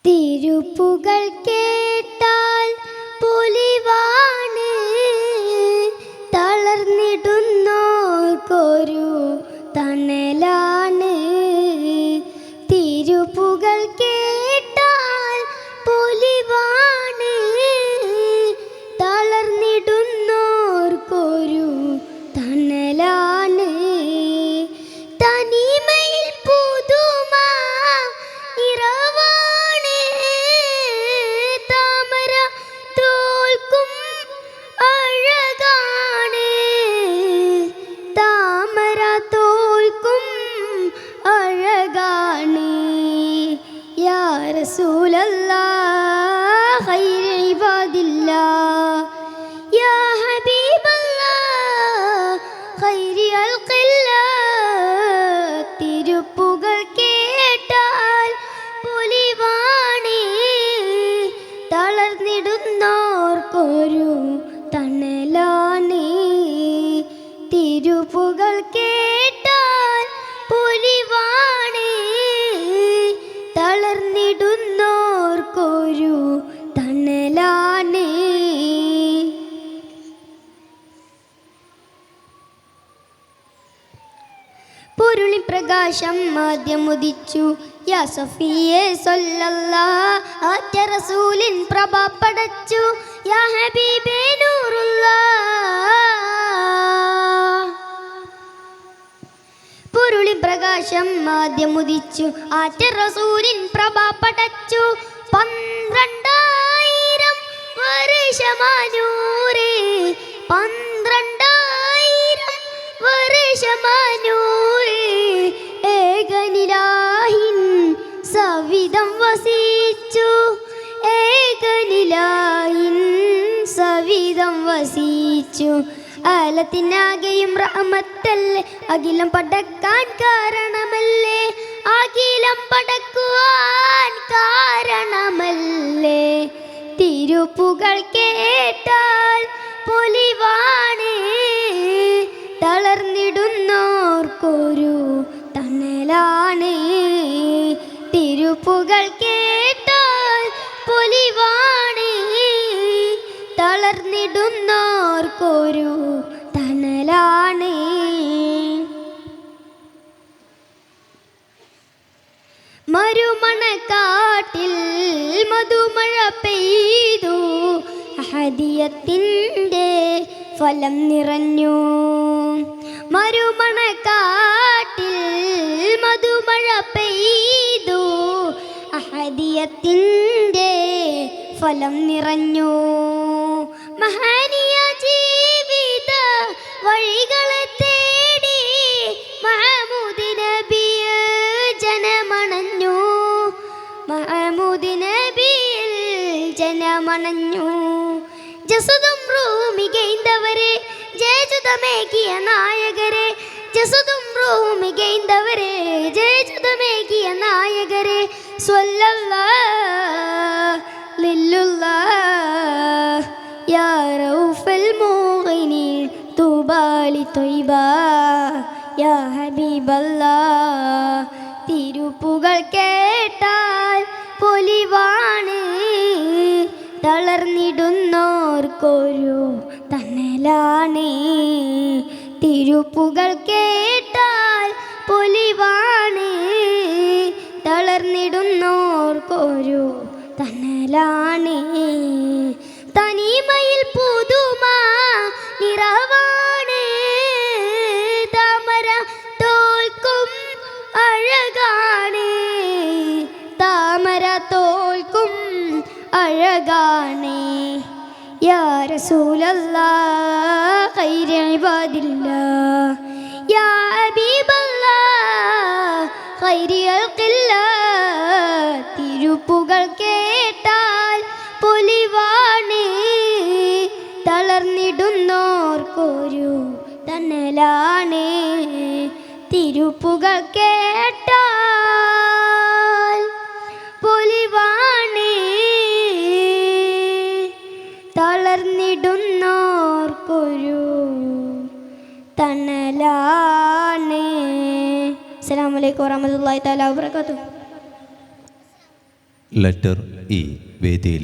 തിരുപ്പുകൾ കേട്ടാൽ പൊലിവാണ്, തളർന്നിടുന്നോർക്കൊരു തണലാണ്. തിരുപ്പുകൾ കേട്ടാൽ പൊലിവാണ്, തളർന്നിടുന്നോർക്കൊരു തണലാണ്. തനിമയിൽ പുതുമ നിറവാണ്, താമര തോൽക്കും അഴകാണ്, താമര തോൽക്കും അഴകാണ്. യാ റസൂലല്ലാഹ് ഖൈറുൽ ഇബാദില്ലാഹ്, യാ ഹബീബല്ലാഹ് ഖൈറുൽ ഖൽഖില്ലാഹ്. തിരുപ്പുകൾ കേട്ടാൽ പൊലിവാണ്, തളർന്നിടുന്നോർക്കൊരു തണലാണ്. തിരുപ്പുകൾ കേട്ടാൽ പൊലിവാണ്, തളർന്നിടുന്നോർക്കൊരു തണലാണ്. പൊരുളി പ്രകാശം ആദ്യമുദിച്ചു, യാ സഫിയേ സ്വല്ലല്ലാഹ്. ആറ്റ റസൂലിൻ പ്രഭ പടച്ചു, യാ ഹബീബേ നൂറുല്ലാഹ്. പൊരുളി പ്രകാശം ആദ്യമുദിച്ചു, ആറ്റ റസൂലിൻ പ്രഭ പടച്ചു. 12,000 വർഷമാനൂറ്, 12,000 വർഷമാനൂറ്. ഏകനിലാഹിൻ സവിധം വസിച്ചു, ഏകനിലാഹിൻ സവിധം വസിച്ചു. ആലത്തിനാകെയും റഹ്മത്തല്ലേ, അഖിലം പടക്കാൻ കാരണമല്ലേ, അഖിലം പടക്കുവാൻ കാരണമല്ലേ. തിരുപ്പുകൾ കേട്ടാൽ പൊലിവാണ്, തളർന്നിടുന്നോർക്കൊരു തണലാണ്. തിരുപ്പുകൾ കേട്ടാൽ പൊലിവാണ്, തളർന്നിടുന്നോർക്കൊരു തണലാണ്. മരുമണക്കാട്ടിൽ മധുമഴ പെയ്തു, അഹദിയത്തിൻ്റെ ഫലം നിറഞ്ഞു. മരുമണക്കാട്ടിൽ മധുമഴ പെയ്തു, അഹദിയത്തിൻ്റെ ഫലം നിറഞ്ഞു. മഹനീയ ജീവിത വഴികളെ തേടി മഹമൂദ് നബിയിൽ ജനമണഞ്ഞു, മഹമൂദ് നബിയിൽ ജനമണഞ്ഞു. ജസദും റൂമികൈന്തവരെ ജയചുതമേകിയ നായകരെ, ജസദും റൂമികൈന്തവരെ ജയചുതമേകിയ നായകരെ. സ്വല്ലല്ലാഹ് ലില്ലുല്ലാഹ് യാ റഊഫൽ മുഗിനീൻ, തൂബാ ലിത്വയ്ബാ യാ ഹബീബല്ലാഹ്. തിരുപ്പുകൾ കേട്ടാൽ പൊലിവാണ്, തളർന്നിടുന്നോർക്കൊരു തണലാണ്. തിരുപ്പുകൾ കേട്ടാൽ പൊലിവാണ്, തളർന്നിടുന്നോർക്കൊരു തണലാണ്. തനിമയിൽ പുതുമ നിറവാണ്, താമര തോൽക്കും അഴകാണ്, താമര തോൽക്കും അഴകാണ്. യാ റസൂലല്ലാഹ് ഖൈറുൽ ഇബാദില്ലാഹ്, യാ ഹബീബല്ലാഹ് ഖൈറുൽ ഖൽഖില്ലാഹ്. തിരുപ്പുകൾ കേട്ടാൽ പൊലിവാണ്, തളർന്നിടുന്നോർക്കൊരു തണലാണ്. തിരുപ്പുകൾ കേട്ടാൽ പൊലിവാണ്, തളർന്നിടുന്നോർക്കൊരു തണലാണ്. അസ്സലാമു അലൈക്കും വറഹ്മത്തുള്ളാഹി തആല വബറകാതുഹു. ലെറ്റർ ഇ വേദിയിൽ.